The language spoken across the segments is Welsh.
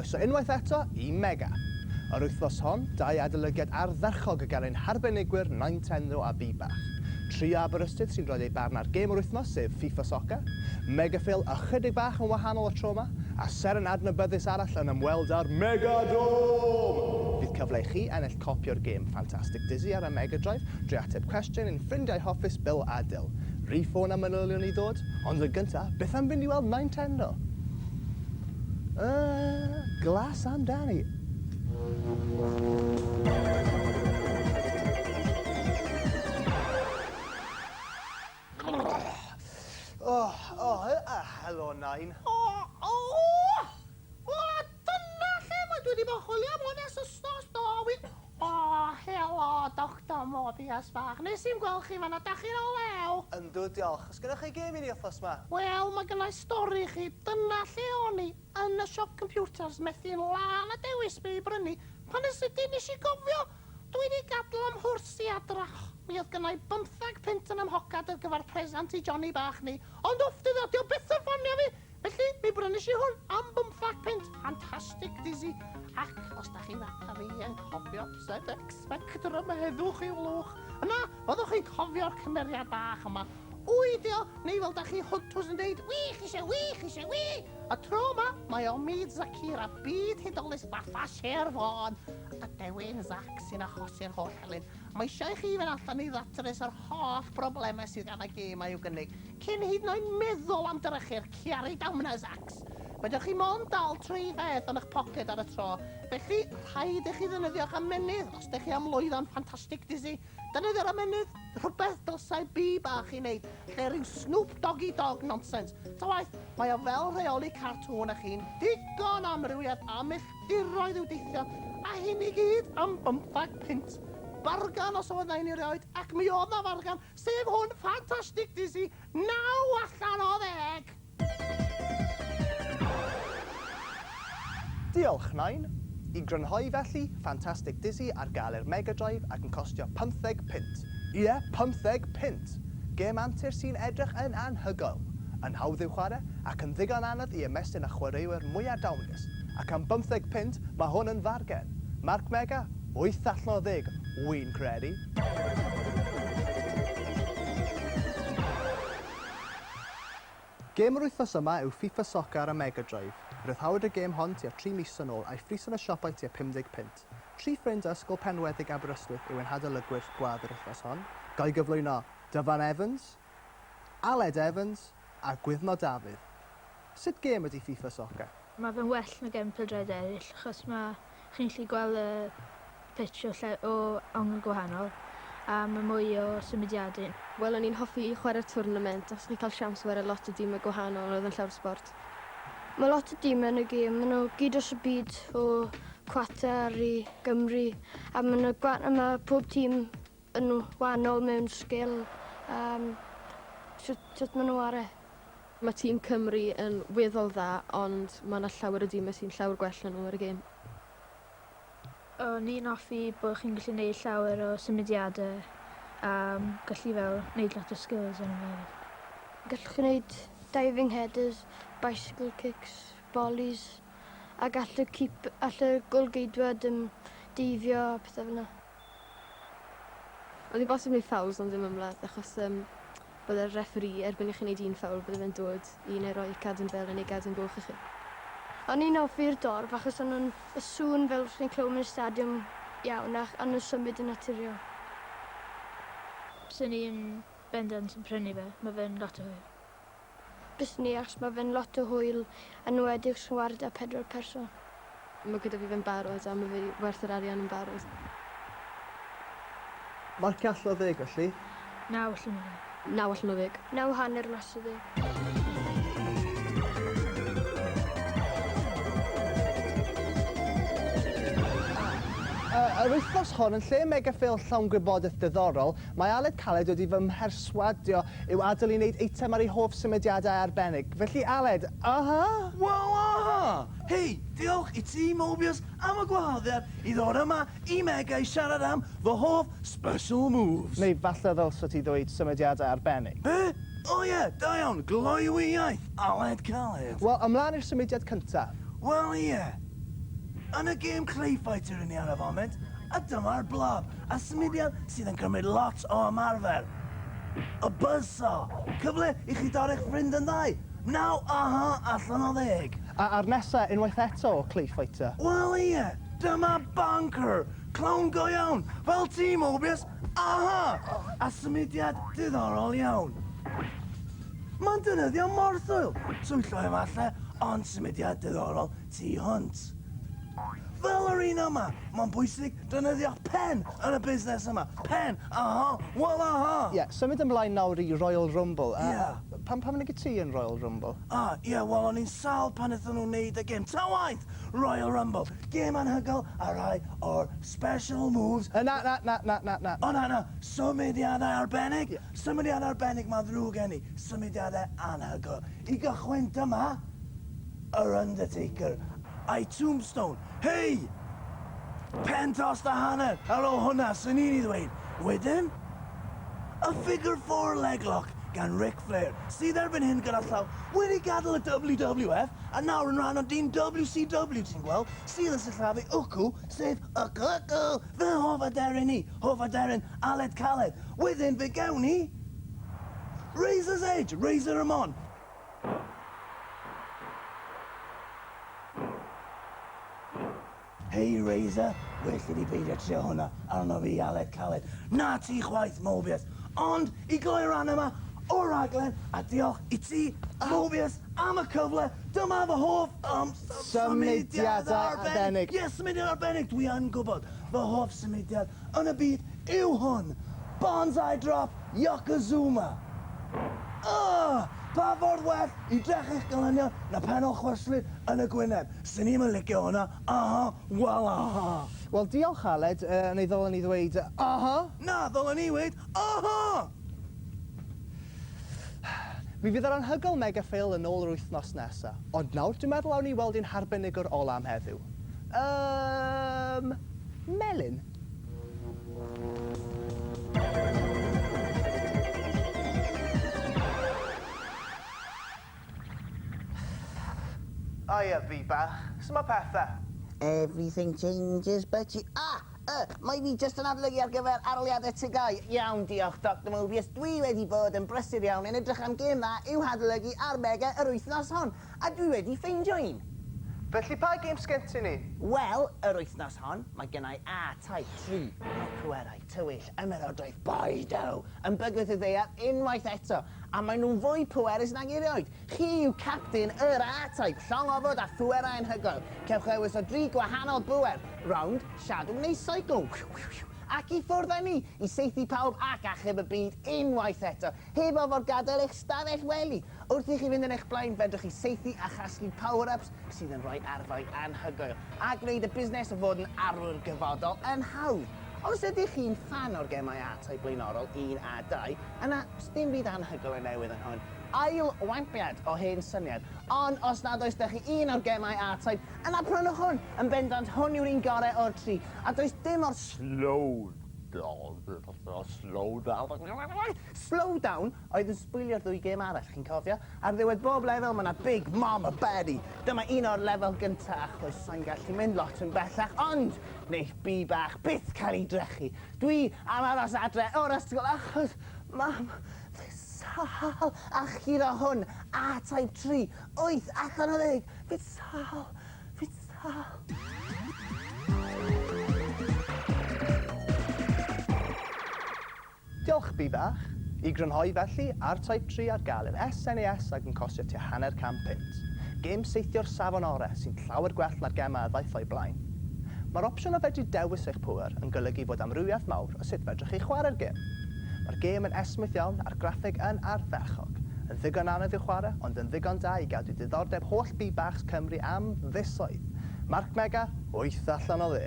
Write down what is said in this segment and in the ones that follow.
Croeso unwaith eto i Mega. Yr wythnos hon, 2 adolygiad ardderchog y gael ein harbenigwyr Nain Tendo a Bach. 3 Aberystwyth sy'n rhoi ei barn ar gêm o'r wythnos sef FIFA Soccer, Megaphil ychydig bach yn wahanol o tro 'ma, a ser yn adnabyddus arall yn ymweld â'r Megadome! Fydd cyfle I chi ennill copio'r gêm Fantastic Dizzy ar y Mega Drive drwy ateb cwestiwn ein ffrindiau hoffus Bill a Dill. Rhi ffôn am manylion I ddod, ond yn gyntaf, beth am fynd I weld Nain Tendo? Glas amdani. Helo, Nain. Dyna lle mae dwi wedi bod chwilio am hwn ers wsnos do. Helo, Dr Möebius Bach. Nes i'n gweld chi fan'na, da chi'n o lew? Yndw, diolch. Os gynnwch chi gêm I ni wythnos 'ma? Wel, mae gennau stori chi. Dyna lle o'n I, yn y siop computers, methu'n lan a dewis be I brynu. Pan ysydyn nes I gofio, dwi wedi gadw am hwrs I edrych. Mi oedd gennau 15 pint yn ymhocad ar gyfer present I Johnny Bach ni. Ond wrth I ddod, byth yn ffonio fi. Felly, mi brynu I hwn am 15 pint. Fantastic Dizzy. Ac os da chi fatha fi yn cofio ZX Spectrum heddwch i'w lwch. Yna, byddwch chi'n cofio'r cymeriad bach yma. Wydio, neu fel da chi hwntws yn deud, wych eisiau. A tro yma, mae o myd Zacira byd hydolus fatha Sherfon. A Dewin Zac sy'n achosi'r holl helyn. Mae eisiau chi fynd allan I ddatrys yr holl broblemau sydd gan y gêm i'w gynnig. Cyn hyd yn oed meddwl am drychu'r ciari dawna Zacs. Byddwch chi mond dal 3 fedd yn eich poced ar y tro. Felly, rhaid I chi ddefnyddio'ch ymenydd os ydych chi am lwyddo'n Fantastic Dizzy. Defnyddio'r ymenydd rhywbeth dylsai Bach I wneud, lle rhyw Snoop Doggy Dogg nonsens. Ta waith, mae o fel rheoli cartŵn ych chi'n digon amrywiad a milltiroedd i'w deithio, a hyn I gyd am 15 pint. Bargan os oedd nain I rioed, ac mi oedd na fargan, sef hwn Fantastic Dizzy, 9 allan o 10. Diolch, Nain. I grynhoi felly, Fantastic Dizzy ar gael i'r Mega Drive ac yn costio 15 pint. Ie, 15 pint. Gêm antur sy'n edrych yn anhygoel, yn hawdd i'w chwarae ac yn ddigon anodd I ymestyn â chwaraewyr mwyaf dawnus. Ac am 15 pint, mae hwn yn fargen. Marc Mega, 8 allan o 10, wy'n credu. Gêm yr wythnos yma yw FIFA Soccer ar y Mega Drive. Ryddhawyd y gêm hon tua 3 mis yn ôl a'i ffris yn y siopau tua 50 pint. 3 ffrind Ysgol Penweddig Aberystwyth yw ein hadolygwyr gwadd yr wythnos hon. Ga'i gyflwyno Dyfan Evans, Aled Evans a Gwyno Dafydd. Sut gêm ydy FIFA Soccer? Mae fe'n well na gêm pêl-droed eraill, achos chi'n gallu gweld y pitch o ongl gwahanol, a mae mwy o symudiadau. Wel, o'n i'n hoffi chwarae'r twrnament, os chi'n cael siams chwarae lot o dîmau gwahanol oedd yn llawr sport. Mae lot o dîmau yn y gêm, maen nhw gyd dros y byd o Cwatar I Gymru, a mae pob tîm yn wahanol mewn sgil, sut maen nhw ware. Mae tîm Cymru yn weddol dda, ond mae yna llawer o dîmau sy'n llawer gwell na nhw ar y gêm. O'n i'n hoffi bod chi'n gallu gwneud llawer o symudiadau a gallu gwneud lot o skills yn y fe. Gallwch chi wneud diving headers, bicycle kicks, volleys, a allai golgeidwad difio a pethau fyna. Oedd I bosib wneud ffawls ond ddim ymladd, achos byddai'r referee erbyn I chi wneud un ffawl, byddai fe'n dod I neu roi cadw'n bel neu gadw'n goch I chi. O'n i'n hoffi'r dorf achos o'n nhw'n y sŵn fel chi'n clywed mewn stadiwm iawn ac o'n nhw'n symud yn naturiol. Sy'n i'n bendant yn prynu fe, mae fe'n lot o hwyl. Bys ni achos mae fe'n lot o hwyl yn wedig sy'n wared â 4 person. Mae gyda fi fe'n barod a mae fi werth yr arian yn barod. Marc allan o 10 felly? 9 allan o 10. 9 allan o 10. 9 hanner mas o 10. Yr wythnos hon, yn lle Megaphil llawn gwybodaeth diddorol, mae Aled Caled wedi fy mherswadio i'w adael I wneud eitem ar ei hoff symudiadau arbennig. Felly, Aled, Wel, Hei, diolch I ti, Möebius, am y gwahoddiad I ddod yma I Mega I siarad am fy hoff special moves. Neu falle ddylse ti ddweud symudiadau arbennig. Be? O ie, da iawn, gloiwi iaith, Aled Caled. Wel, ymlaen i'r symudiad cyntaf. Wel ie, yn y gêm Clayfighter yn ni ar y foment, a dyma'r blob, a symudiad sydd yn cymryd lot o ymarfer. Y buzzsaw, cyfle i chi dorri'ch ffrind yn ddau. Naw, allan o 10. A'r nesa unwaith eto o Clayfighter? Wel ie, dyma banker, clown go iawn, fel ti Möebius, a symudiad diddorol iawn. Mae'n dynyddio morthwyl, twyllo efallai, ond symudiad diddorol tu hwnt. Fel yr un yma, mae'n bwysig dynyddio pen yn y busnes yma. Pen, wel Ie, symud ymlaen nawr i Royal Rumble. Ie. Pam nag ti yn Royal Rumble? Ie, wel o'n i'n sal pan ydyn nhw'n neud y gêm. Ta waith, Royal Rumble. Gêm anhygol a rai o'r special moves. Na. Na, symudiadau arbennig. Symudiadau arbennig mae'n ddrwg gen i. Symudiadau anhygol. I gychwyn dyma, yr Undertaker. A'i tombstone. Hei! Pen tost a hanner ar ôl hwnna, sy'n ni'n i ddweud. Wedyn, y figure 4 leg lock gan Ric Flair, sydd erbyn hyn gyda llaw wedi gadael y WWF a nawr yn rhan o dyn WCW, ti'n gweld, sydd yn sillafu wcw, sef fy hoff aderyn ni, hoff aderyn Aled Caled. Wedyn fe gawn ni Razor's Edge, Razor Ramon. Hei Razor, well i di beidio trio hwnna arno fi Aled Caled. Na ti chwaith Möebius, ond i gloi ran yma o raglen a diolch i ti Möebius am y cyfle. Dyma fy hoff symudiadau arbennig. Ie, symudiad arbennig, dwi yn gwybod. Fy hoff symudiad yn y byd yw hwn. Bonsai drop Yokozuna. Pa ffordd well i drech eich gelynion na pen o chwerslyd yn y gwyneb. Sy'n ni'n licio hwnna, Wel, diolch Aled, neu ddolen ni ddweud, Na, ddolen ni ddweud, Mi fydd yr anhygol mega fail yn ôl yr wythnos nesaf, ond nawr dwi'n meddwl awn ni weld un harbenigwr ola am heddiw. Melyn? Oia, fi Bach. Sut mae pethau? Everything changes, but you... mae fi jyst yn adolygu ar gyfer aroliadau tygau. Iawn, diolch, Dr Möebius. Dwi wedi bod yn brysur iawn yn edrych am gêm dda i'w hadolygu ar Mega yr wythnos hon, a dwi wedi ffeindio un. Felly pa gêm sgen ti ni? Wel, yr wythnos hon, mae gennau A-Type 3, pwerau tywyll, ymerodraeth boedo, yn bygwth y ddeiar unwaith eto, a maen nhw'n fwy pwerus nag erioed. Chi yw captain yr A-Type, llongofod a phwerau anhygoel. Cewch ewis o 3 gwahanol bwer, round, shadow neu cycle. Ac i ffwrdd â ni, i seithi pawb ac achub y byd unwaith eto, heb ofod gadael eich stafell wely. Wrth i chi fynd yn eich blaen, fedrwch chi seithi a chasglu power-ups sydd yn rhoi arfau anhygoel, a gwneud y busnes o fod yn arwr gyfodol yn hawdd. Os ydych chi'n fan o'r gemau A-Type blaenorol 1 a 2, yna dim byd anhygoel yn newydd yn hwn. Ail wampiad o hen syniad, ond os nad oes dych chi un o'r gemau A-Type, yna prynwch hwn, yn bendant hwn yw'r un gorau o'r 3, a does dim o'r slowdown oedd yn sbwylio'r 2 gêm arall, chi'n cofio? Ar ddiwedd bob lefel mae yna Big Mama Barri. Dyma un o'r lefel gyntaf, achos sa'n gallu mynd lot yn bellach, ond wneith bi bach byth cael ei drechu. Dwi am aros adre o'r ysgol achos mam sal a chiro hwn A-Type 3, 8 allan o 10. Fydd sal. Diolch bi bach. I grynhoi felly, R-Type 3 ar gael yn SNES ac yn costio tua £100. Gêm seithio'r safon ore sy'n llawer gwell na'r gemau a ddaeth o'i blaen. Mae'r opsiwn o fedru dewis eich pŵer yn golygu bod amrywiaeth mawr o sut fedrwch chi chwarae'r gêm. Mae'r gêm yn esmwyth iawn a'r graffig yn ardderchog. Yn ddigon anodd i'w chwarae, ond yn ddigon da i gadw diddordeb holl bi bachs Cymru am fisoedd. Marc Mega, 8 allan o 10.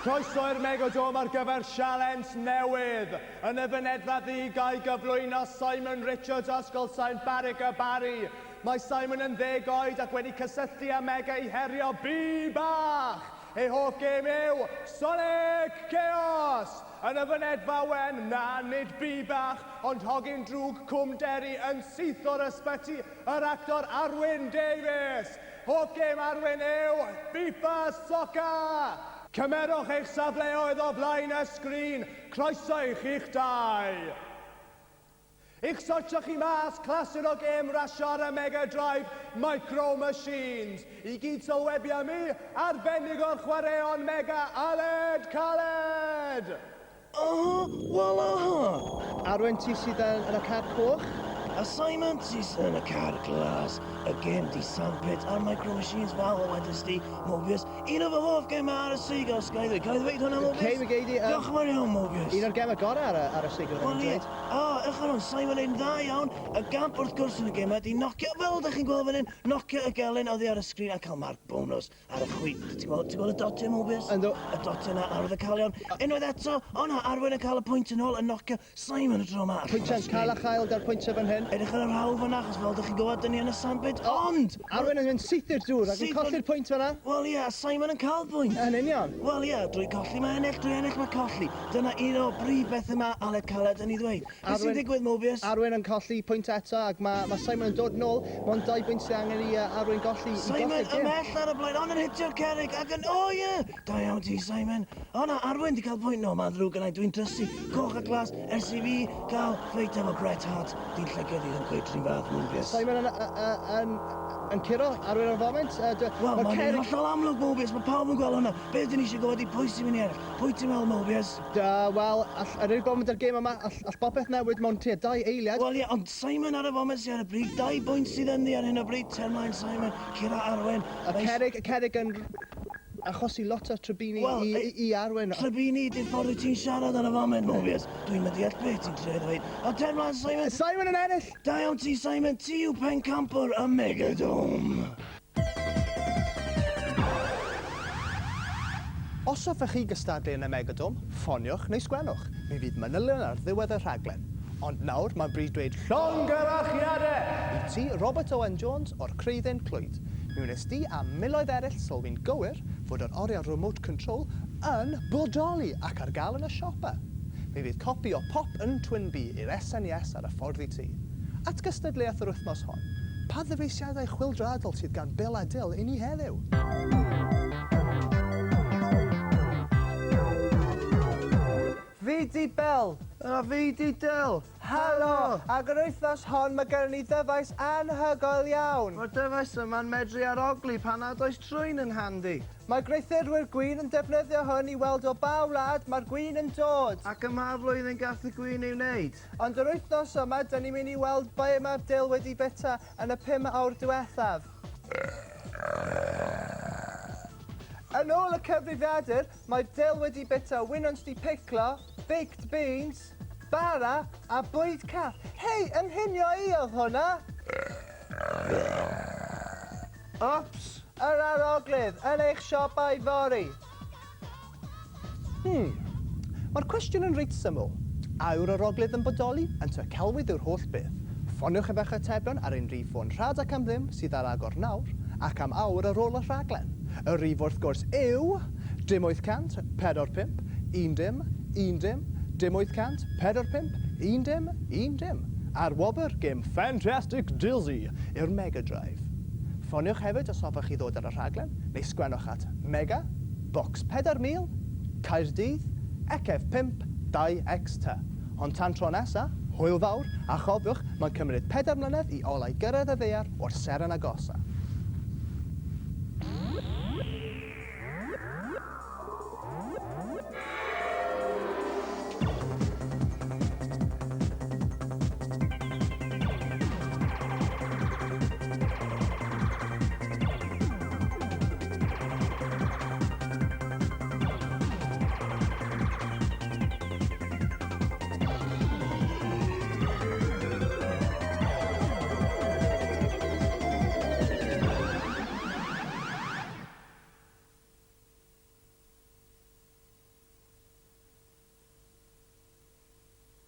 Croeso i'r Megadome ar gyfer sialens newydd. Yn y fynedfa ddigau gyflwyno Simon Richards o Ysgol St Barri a Barri. Mae Simon yn 10 oed ac wedi cysylltu â Mega i herio bi bach. Ei hoff gêm yw Sonic Chaos. yn y fynedfa wen na nid bibach, ond hogyn drwg cwm deri yn syth o'r ysbyty yr actor Arwyn Davies. Hoff gêm Arwyn yw FIFA Soccer. Cymerwch eich safleoedd o flaen y sgrin, croeso i chi'ch dau. I'ch sortioch chi mas clasur o gêm rasio ar y Mega Drive Micro Machines. I gyd sylwebi am mi, arbennig o'r chwaraeon Mega Aled Caled. Wel, Arwyn, ti sydd yn y car coch? a Simon sy'n yn y car glas, y gêm di sandpit a'r micro machines fel o wedys di, Möebius. Un o fy hoff gêm ar y Sega Sky ddweud. Cael ei ddweud hwnna, Möebius? Cei, mi gei di. Diolch yn fawr iawn, Möebius. Un o'r gêm y gorau ar y Sega Wel, ie. Ych hwn, Simon ein dda iawn. Y gamp wrth gwrs yn y gêm ydi nocio, fel ydych chi'n gweld fan hyn, nocio y gelyn oddi ar y sgrin a cael marc bonus ar y chwyd. Ti'n gweld y dotio, Möebius? Yndw. Y dotio yna arwydd y cael iawn. Unwaith eto, o'na Arwyn yn cael y pwynt yn ôl yn nocio Simon y tro yma. Pwyntiau'n cael a chael da'r pwyntiau fan hyn. Edrych ar yr hawl fan'na, achos fel ydych chi'n gwybod, dyn ni yn y sandpit, ond... Arwyn yn syth i'r dŵr ac yn colli'r pwynt fan'na. Wel ie, Simon yn cael pwynt. Yn union. Wel ie, drwy colli mae ennill, drwy ennill mae colli. Dyna un o brif beth yma Aled Caled yn ei ddweud. Beth sy'n digwydd, Möebius? Arwyn yn colli pwynt eto ac mae Simon yn dod nôl. Mae'n 2 bwynt sy'n angen i Arwyn golli. Simon ymell ar y blaen, ond yn hitio'r cerrig ac yn... O ie! Da iawn ti, Simon. O na, Arwyn di cael pwynt no, mae'n ddrwg yna, dwi'n drysu. Coch a glas, ers i fi gael ffeit efo Bret Hart. Di'n llygad i'n gweud rhywun fath, Möebius. Simon yn curo, Arwyn yn foment. Wel, mae'n hollol amlwg, Möebius, mae pawb yn gweld hwnna. Be ydyn ni eisiau gwybod i pwy sy'n mynd i ennill? Pwy ti'n meddwl, Möebius? Wel, yr unig foment ar gêm yma, all bobeth newid mewn tua 2 eiliad. Wel ie, ond Simon ar y foment sy'n ar y bryd, 2 bwynt sydd yn ddi ar hyn o bryd, Tenlaen Simon, Cira Arwyn. Y cerrig yn achosi lot o tribini i Arwyn. Tribini, di'n ffordd wyt ti'n siarad ar y foment, Möebius. Dwi'n mynd i all beth ti'n trefod ddweud. O, Tenlaen Simon. Simon yn ennill! Da iawn ti, Simon. Ti yw pencampwr y Megadome. Os hoffech chi gystadlu yn y Megadome, ffoniwch neu sgwennwch. Mi fydd manylion ar ddiwedd y rhaglen. Ond nawr mae'n bryd dweud llongyfarchiadau i ti Robert Owen Jones o'r Creuddyn Clwyd. Mi wnes di a miloedd eraill sylwi'n gywir fod yr oriau remote control yn bodoli ac ar gael yn y siopa. Mi fydd copi o pop yn Twin Bee i'r SNES ar y ffordd i ti. At gystadleuaeth yr wythnos hon, pa ddyfeisiadau chwyldradol sydd gan Bill a Dill i ni heddiw? Fi di Bill. A fi di Dill. Helo! Ac yr wythnos hon mae gen ni ddyfais anhygoel iawn. Mae'r dyfais yma'n medru arogli pan nad oes trwyn yn handi. Mae gweithredwyr gwyn yn defnyddio hwn i weld o ba wlad mae'r gwyn yn dod. Ac yma flwyddyn gath y gwyn i'w wneud. Ond yr wythnos yma, dyn ni'n mynd i weld bai mae'r Dill wedi bita yn y 5 awr diwethaf. Yn ôl y cyfrifiadur, mae Dill wedi bita winons di piclo, baked beans, bara a bwyd cath. Hei, ynghynio i oedd hwnna? Ops! Yr aroglydd yn eich siopau fori. Mae'r cwestiwn yn reit syml. A yw'r aroglydd yn bodoli yn ty celwydd yw'r holl beth? Ffoniwch eich atebion ar ein rhif ffôn rhad ac am ddim sydd ar agor nawr ac am awr ar ôl y rhaglen. Y rhif wrth gwrs yw 0800 45 10 10 0800 45 10 10 a'r wobr gêm Fantastic Dizzy i'r Mega Drive. Ffoniwch hefyd os hoffech chi ddod ar y rhaglen neu sgwennwch at Mega, Box 4000, Caerdydd, Ecef 5 2XT. Ond tan tro nesa, hwyl fawr a chofiwch mae'n cymryd 4 mlynedd i olau gyrraedd y ddaear o'r seren agosa.